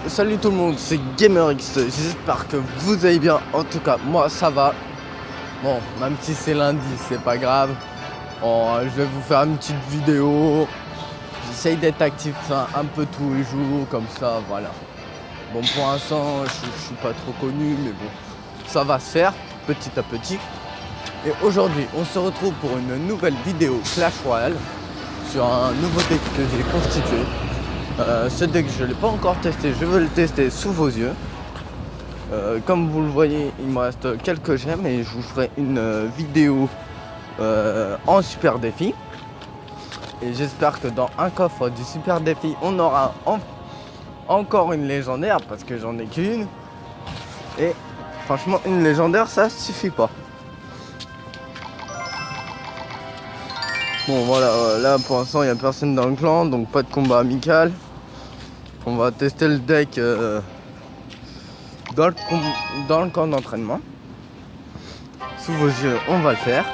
Salut tout le monde, c'est GamerX, j'espère que vous allez bien. En tout cas, moi ça va. Bon, même si c'est lundi, c'est pas grave. Je vais vous faire une petite vidéo. J'essaye d'être actif un peu tous les jours, comme ça, voilà. Bon, pour l'instant, je suis pas trop connu, mais bon, ça va se faire petit à petit. Et aujourd'hui, on se retrouve pour une nouvelle vidéo Clash Royale sur un nouveau deck que j'ai constitué. Ce deck, je ne l'ai pas encore testé, je veux le tester sous vos yeux. Comme vous le voyez, il me reste quelques gemmes et je vous ferai une vidéo en super défi. Et j'espère que dans un coffre du super défi, on aura encore une légendaire, parce que j'en ai qu'une. Et franchement, une légendaire, ça suffit pas. Bon voilà, là pour l'instant il n'y a personne dans le clan, donc pas de combat amical. On va tester le deck dans le camp d'entraînement. Sous vos yeux, on va le faire.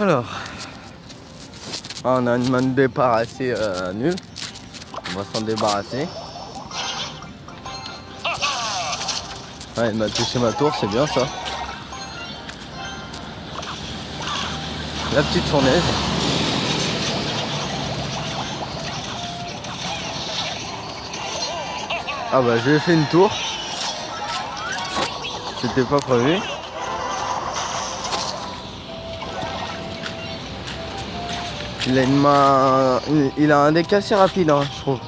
Alors, on a une main de départ assez nulle. On va s'en débarrasser. Ouais, il m'a touché ma tour, c'est bien ça. La petite fournaise. Ah bah j'ai fait une tour. C'était pas prévu. Il a une main. Il a un deck assez rapide, hein, je trouve.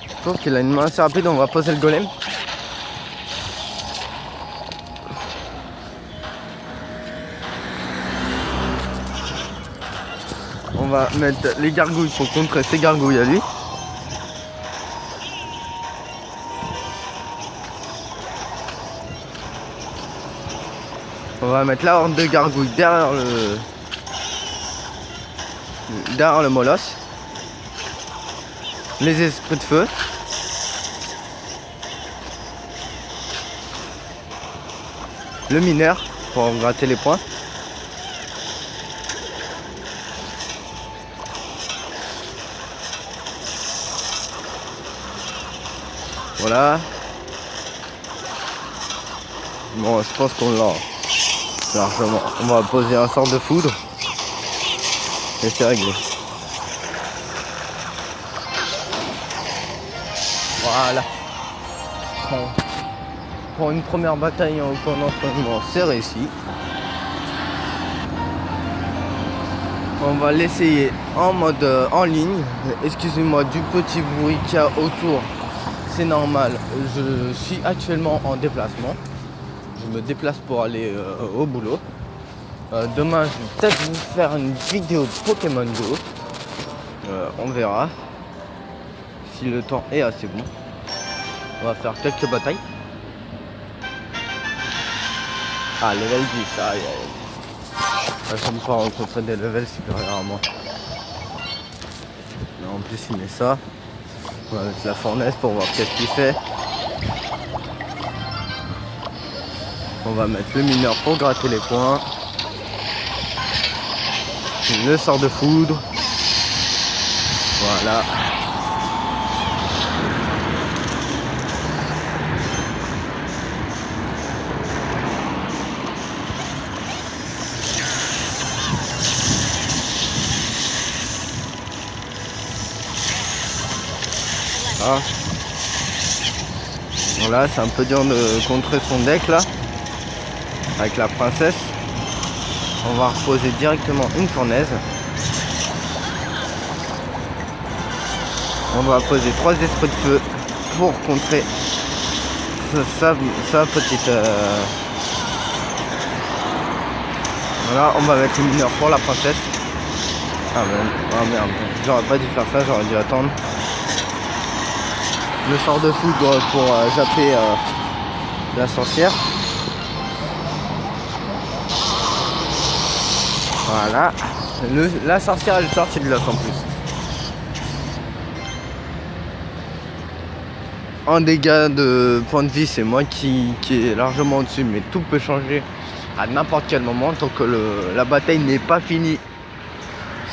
Je trouve qu'il a une main assez rapide, on va poser le golem. On va mettre les gargouilles pour contrer ces gargouilles à lui. On va mettre la horde de gargouilles derrière le molosse. Les esprits de feu. Le mineur pour gratter les points. Voilà. Bon, je pense qu'on l'a largement. On va poser un sort de foudre. Et c'est réglé. Voilà. Pour une première bataille en camp d'entraînement, c'est réussi. On va l'essayer en mode en ligne. Excusez-moi du petit bruit qu'il y a autour. C'est normal, je suis actuellement en déplacement. Je me déplace pour aller au boulot. Demain, je vais peut-être vous faire une vidéo de Pokémon Go. On verra si le temps est assez bon. On va faire quelques batailles. Ah, level 10, aïe aïe. J'aime pas rencontrer des levels supérieurs à moi. Et en plus, il met ça. On va mettre la fournaise pour voir qu'est-ce qu'il fait. On va mettre le mineur pour gratter les points. Le sort de foudre. Voilà. Ah. Voilà, c'est un peu dur de contrer son deck là. Avec la princesse. On va reposer directement une fournaise. On va poser 3 esprits de feu pour contrer sa petite... Voilà, on va mettre le mineur pour la princesse. Ah merde, j'aurais pas dû faire ça, j'aurais dû attendre. Le sort de foudre pour zapper la sorcière. Voilà. La sorcière elle est sortie de l'os en plus. En dégâts de points de vie, c'est moi qui est largement au-dessus, mais tout peut changer à n'importe quel moment. Tant que la bataille n'est pas finie,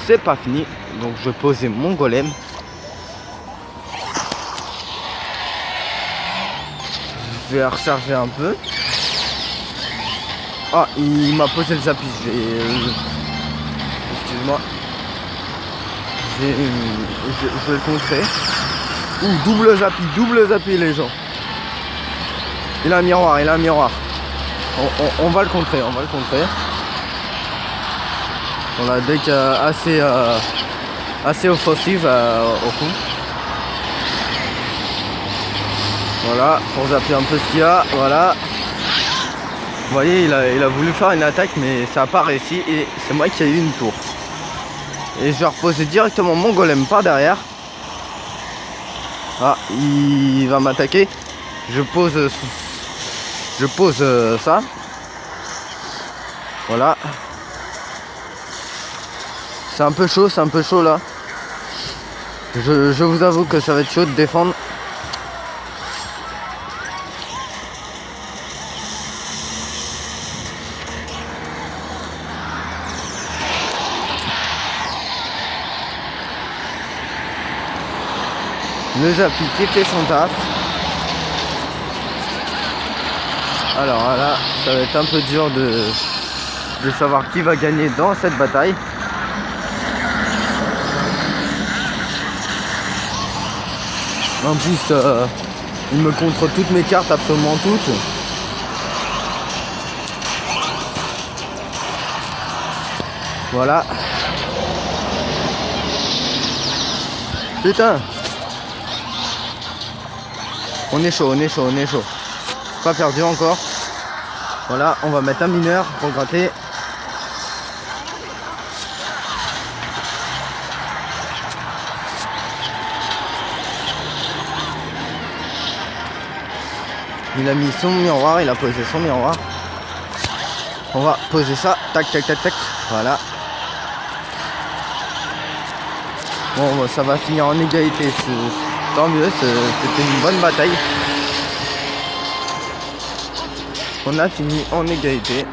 c'est pas fini. Donc je vais poser mon golem. Je vais recharger un peu. Ah, il m'a posé le zappi. Excuse-moi. Je vais le contrer. Ouh, double zappi les gens. Il a un miroir, On va le contrer, On a un deck assez offensif au fond. Voilà, pour zapper un peu ce qu'il y a, voilà. Vous voyez, il a voulu faire une attaque, mais ça n'a pas réussi et c'est moi qui ai eu une tour. Et je vais reposer directement mon golem par derrière. Ah, il va m'attaquer. Je pose ça. Voilà. C'est un peu chaud là. Je vous avoue que ça va être chaud de défendre. Le zappi qui fait son taf. Alors là, ça va être un peu dur de savoir qui va gagner dans cette bataille. En plus, il me contre toutes mes cartes, absolument toutes. Voilà. Putain. On est chaud. Pas perdu encore. Voilà, on va mettre un mineur pour gratter. Il a mis son miroir, il a posé son miroir. On va poser ça. Tac. Voilà. Bon, ça va finir en égalité. Tant mieux, c'était une bonne bataille. On a fini en égalité.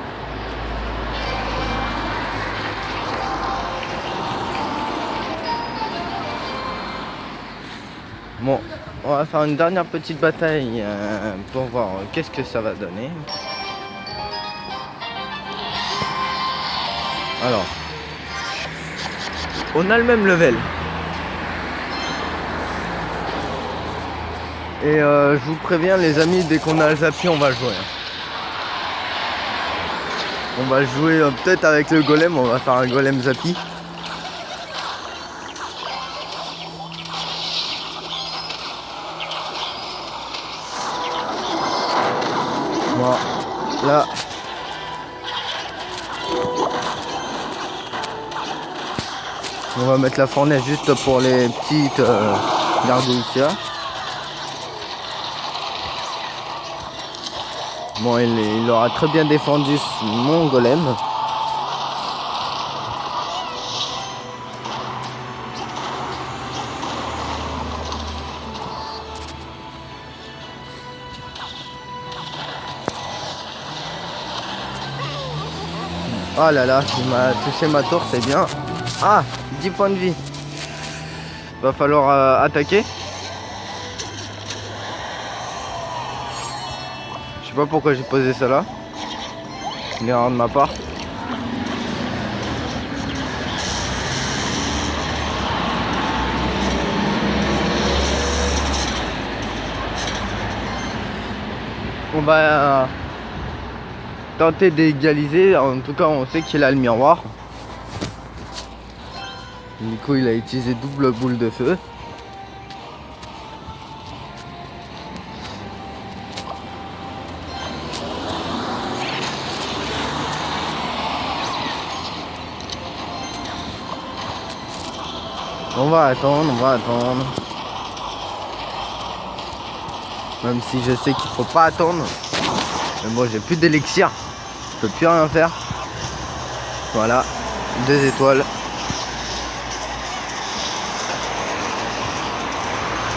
Bon, on va faire une dernière petite bataille pour voir qu'est-ce que ça va donner. Alors, on a le même level. Et je vous préviens les amis, dès qu'on a le zappi, on va jouer. On va jouer peut-être avec le golem, on va faire un golem zappi. Voilà. On va mettre la fournaise juste pour les petites gargouilles. Bon, il aura très bien défendu mon golem. Oh là là, il m'a touché ma tour, c'est bien. Ah, 10 points de vie. Va falloir attaquer. Je sais pas pourquoi j'ai posé ça là. Une erreur de ma part. On va tenter d'égaliser. En tout cas, on sait qu'il a le miroir. Du coup, il a utilisé double boule de feu. On va attendre. Même si je sais qu'il faut pas attendre. Mais bon, j'ai plus d'élixir. Je peux plus rien faire. Voilà, 2 étoiles.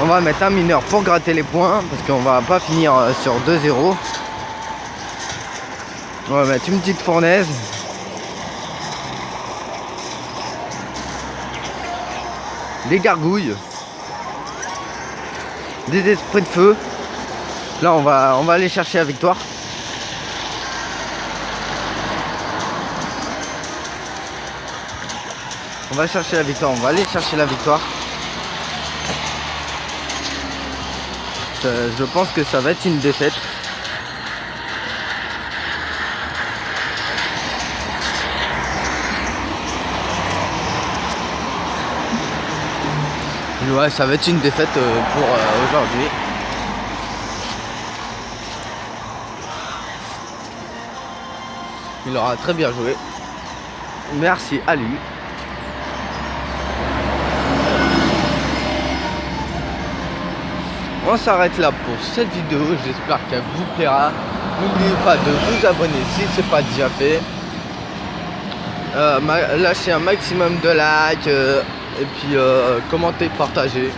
On va mettre un mineur pour gratter les points parce qu'on va pas finir sur 2-0. On va mettre une petite fournaise. Des gargouilles. Des esprits de feu. Là on va aller chercher la victoire. On va chercher la victoire, on va aller chercher la victoire. Je pense que ça va être une défaite. Ouais, ça va être une défaite pour aujourd'hui. Il aura très bien joué. Merci à lui. On s'arrête là pour cette vidéo. J'espère qu'elle vous plaira. N'oubliez pas de vous abonner si ce n'est pas déjà fait. Lâchez un maximum de likes et puis commentez, partagez.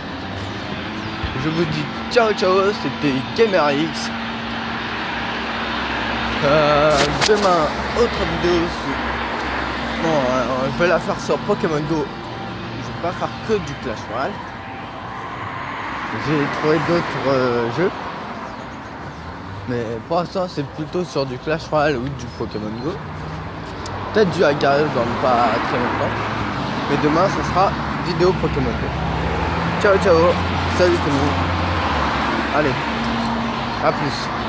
Je vous dis ciao ciao, c'était GamerX. Demain, autre vidéo. Bon, je vais la faire sur Pokémon Go. Je vais pas faire que du Clash Royale. J'ai trouvé d'autres jeux. Mais pour l'instant, c'est plutôt sur du Clash Royale ou du Pokémon Go. Peut-être du Agarel dans pas très longtemps. Mais demain, ce sera vidéo Pokémon Go. Ciao ciao. Salut tout le monde. Allez, à plus.